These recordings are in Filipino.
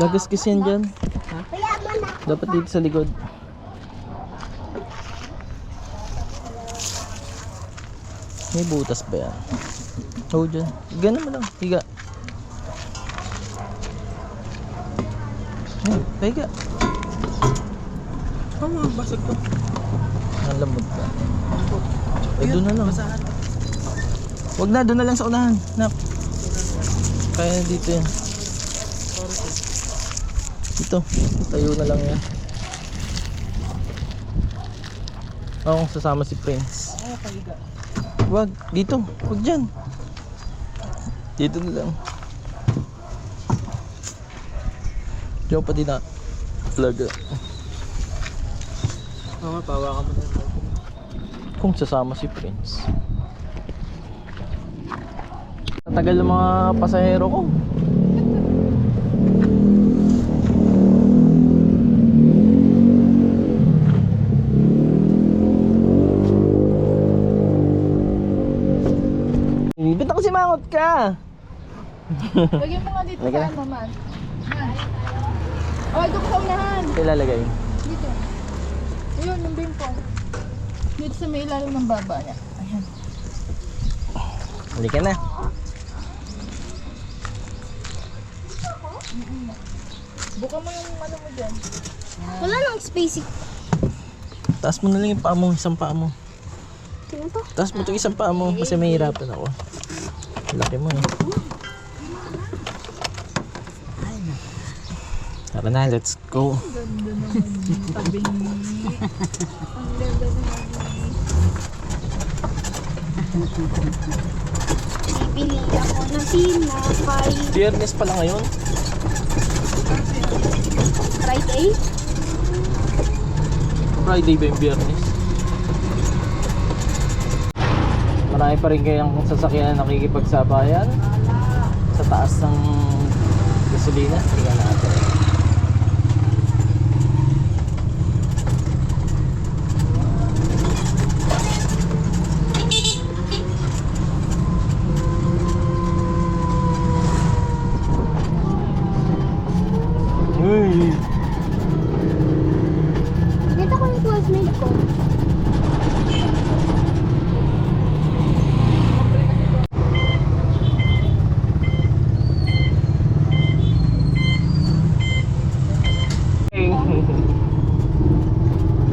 Gagasgas yan dyan. Dapat dito sa likod. May butas ba yan? Oo, dyan. Higa naman lang. Higa. Higa. Basag to. Ang lamod ka. Eh, doon na lang. Wag na, doon na lang sa unahan. Nak. Kaya dito yan. Dito. Tayo na lang yan. Oo, sasama si Prince. Wag, dito. Wag dyan. Dito na lang. Diyan pa din na. Talaga. Oo, pawa ka mo na. Kung sasama si Prince. Tatagal ng mga pasahero ko. Ba't ako simangot ka? Lagyan mo nga dito sa naman. Oh, ito ko sa unahan. Ilalagay. Dito. Ayun, yung bimpong. Dito sa may ilalim ng baba niya. Ayan. Halika na. Buka mo yung ano mo dyan. Wala nang spacing. Taas mo na lang yung paa mo, isang paa mo. Sino to? Taas mo itong isang paa mo kasi mahirapan ako. Laki mo eh. Tara na, let's go. Ang ganda naman. Tabi. Ang ganda naman. Bibili ako ng tinapay. Biyernes pala ngayon. Friday? Friday ba yung biyernes? Marami pa rin kayang sasakyan na nakikipagsabayan sa taas ng gasolina. Tingnan natin. Uy! Dito ko yung classmate ko.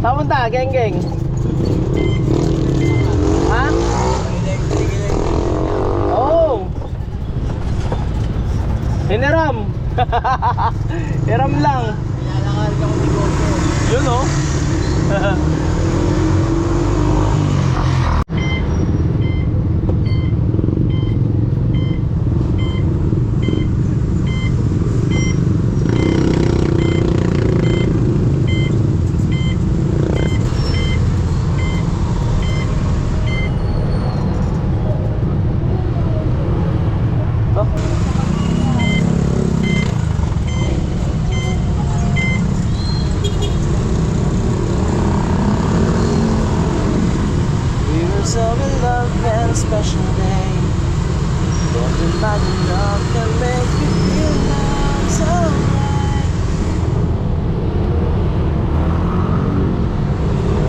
Saan punta? Geng-geng? Ha? Oh! Hiniram! Hiram lang! Lalakad ka kung negosyo. Yun oh! So in love and special day. Don't imagine love can make you feel love so right.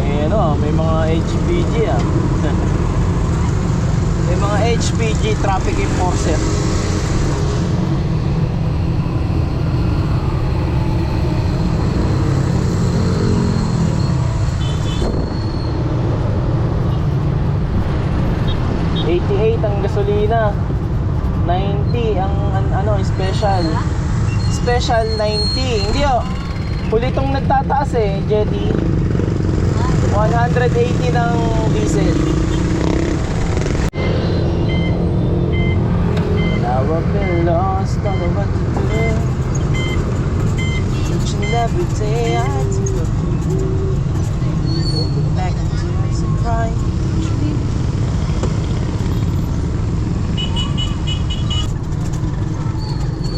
Ayan o, may mga HPG ah. May mga HPG traffic enforcer. Ang gasolina, 90 ang ano special. Special 90. Hindi oh. Huli itong nagtataas eh, Jetty. 180 ng diesel. Now I've been lost, don't know what to do. Each and every day I think of you. Holding back the tears and crying.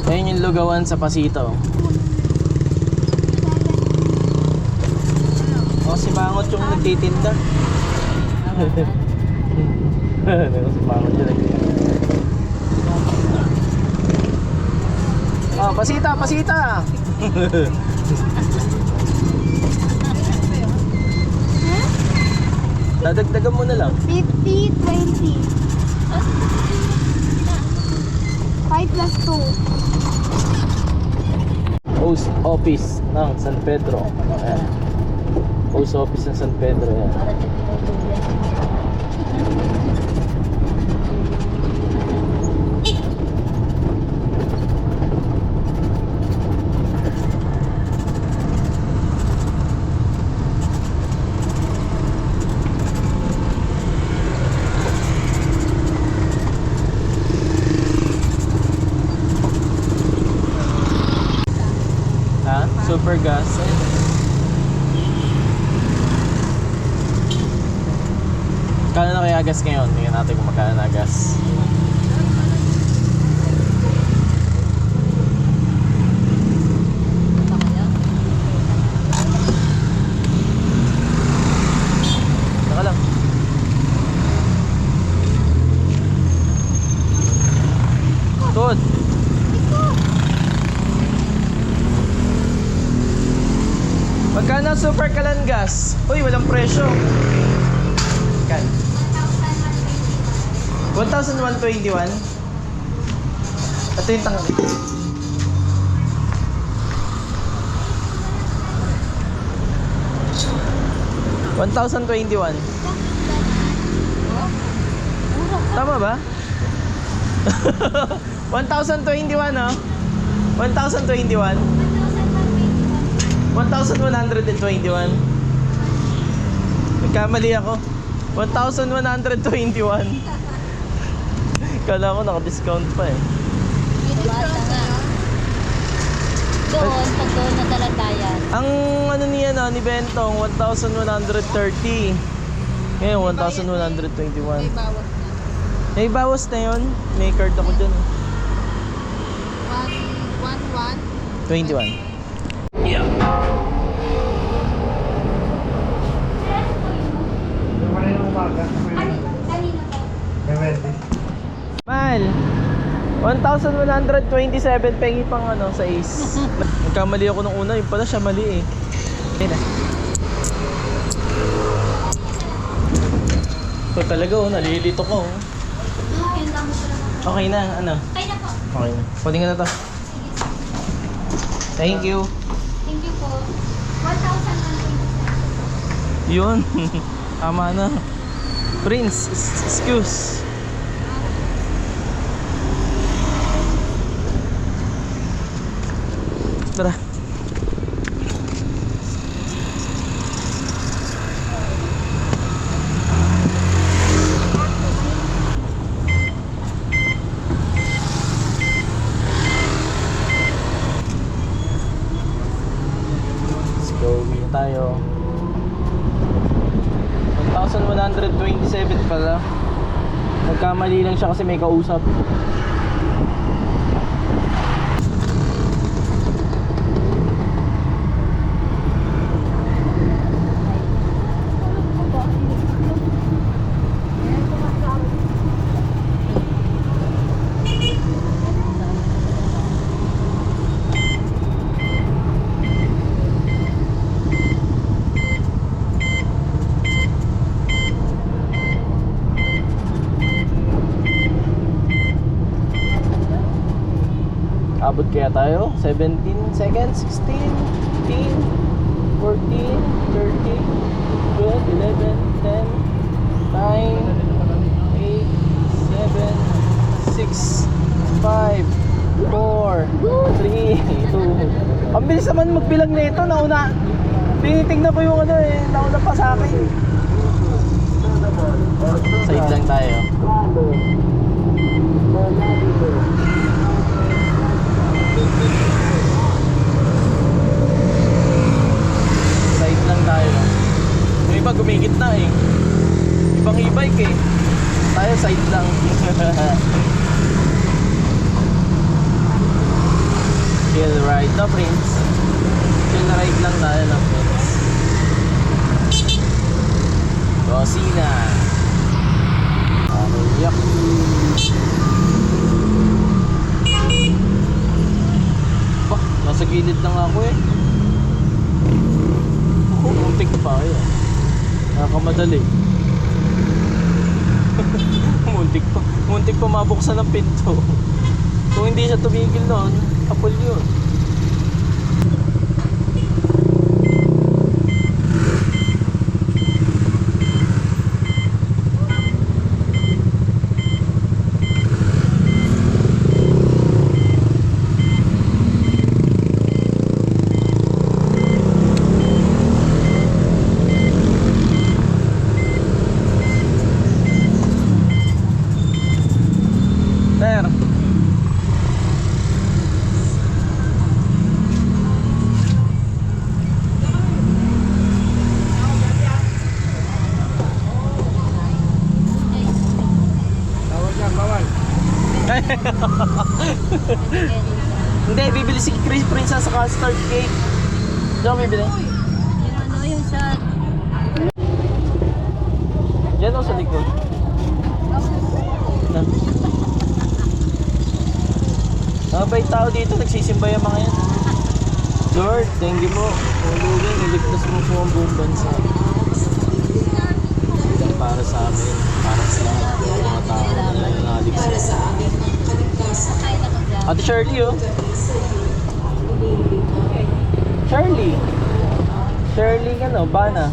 Ayun yung lugawan sa Pasito. O si Mangot yung nagtitinda. Si Mangot yung nagtitinda. Pasita, pasita. Dadagdagan mo na lang. 50, 20. 5 plus 2. Post office ng San Pedro. Ayan. Post office ng San Pedro. Ayan. Ha? Super gas. Kano na kaya gas ngayon? Tingnan natin kung magkano na gas. Saka lang. Tod. Magkano ang super kalan gas? Uy, walang presyo. Kan. 1,121. Ito yung tang... 1,021. Tama ba? 1,021, oh. 1,021. 1,121. Nagkamali ako. 1,121. Kala ko naka-discount pa eh. Doon, pag doon na talatayan. Ang ano niya na, ni Bentong, 1,130. Ngayon, 1,121. Bawas na. May bawas na yun. May card ako dyan. 21. Yeah. Mahal. 1,127 pengi pang ano sa Ace. Nagkamali ako nung una, yung pala siya mali eh. Okay na. Ito talaga oh, nalilito ko oh. Okay na, ano? Okay na po. Okay na. Pwede nga na to. Thank you. Thank you po. 1,127. Yun. Tama na. Prince, excuse. Tara. Let's go. Uwi na tayo. 1,127 pala. Nagkamali lang siya kasi may kausap. Abot kaya tayo? 17 seconds, 16, 15, 14, 13, 12, 11, 10, 9, 8, 7, 6, 5, 4, 3, 2. Ang bilis naman magbilang nito, nauna. Tinitingnan ko yung ano eh, nauna pa sa akin. Side lang tayo. Side lang tayo. Yung iba gumigit na eh. Ibang e-bike eh. Tayo side lang. Chill ride na Prince. Chill ride lang tayo na Prince. Rosina. Yuck. Nasa gilid lang ako eh. Muntik pa kaya. Nakakamadali. Muntik pa mabuksan ng pinto. Kung hindi siya tumigil noon, kapul yun. Sir. Bawal. Hindi, bibili si Chris Princess sa custard cake. Diyan bibili. Ano yung sa... Diyan o sa likod. Mabait tao dito, nagsisimba yung mga yan. Lord, thank you mo. Ulugin, iligtas mo po ang buong bansa. Para sa amin, para sa lahat ng mga tao na nananaligtas. Ate Shirley oh. Shirley. Shirley ka no, Bana.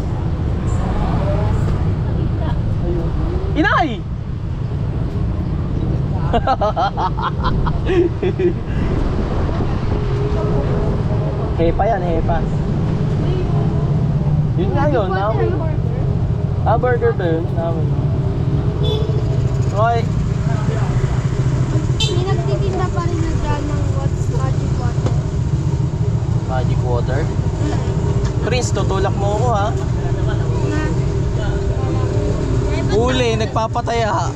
Ayun. Inay! Hepa yan, hepa. Yun nga yun, namin. Burger ba yun? Namin. Okay. May nagtitinda pa rin na dyan ng what's magic water. Magic water. Prince, tutulak mo ako ha. Uli, nagpapataya.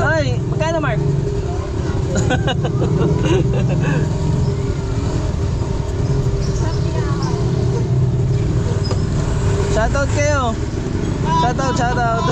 Ay, magkano Mark? Shoutout kayo. Shoutout.